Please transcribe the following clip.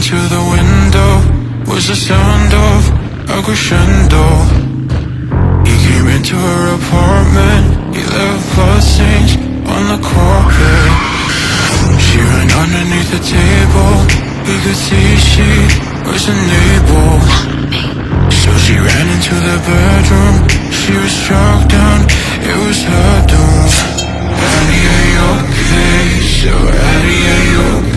into the window was the sound of a crescendo. He came into her apartment, he left bloodstains on the carpet. She ran underneath the table, he could see she was unable. So she ran into the bedroom, she was struck down, it was her doom. Addie, are you okay? So Addie, are you okay?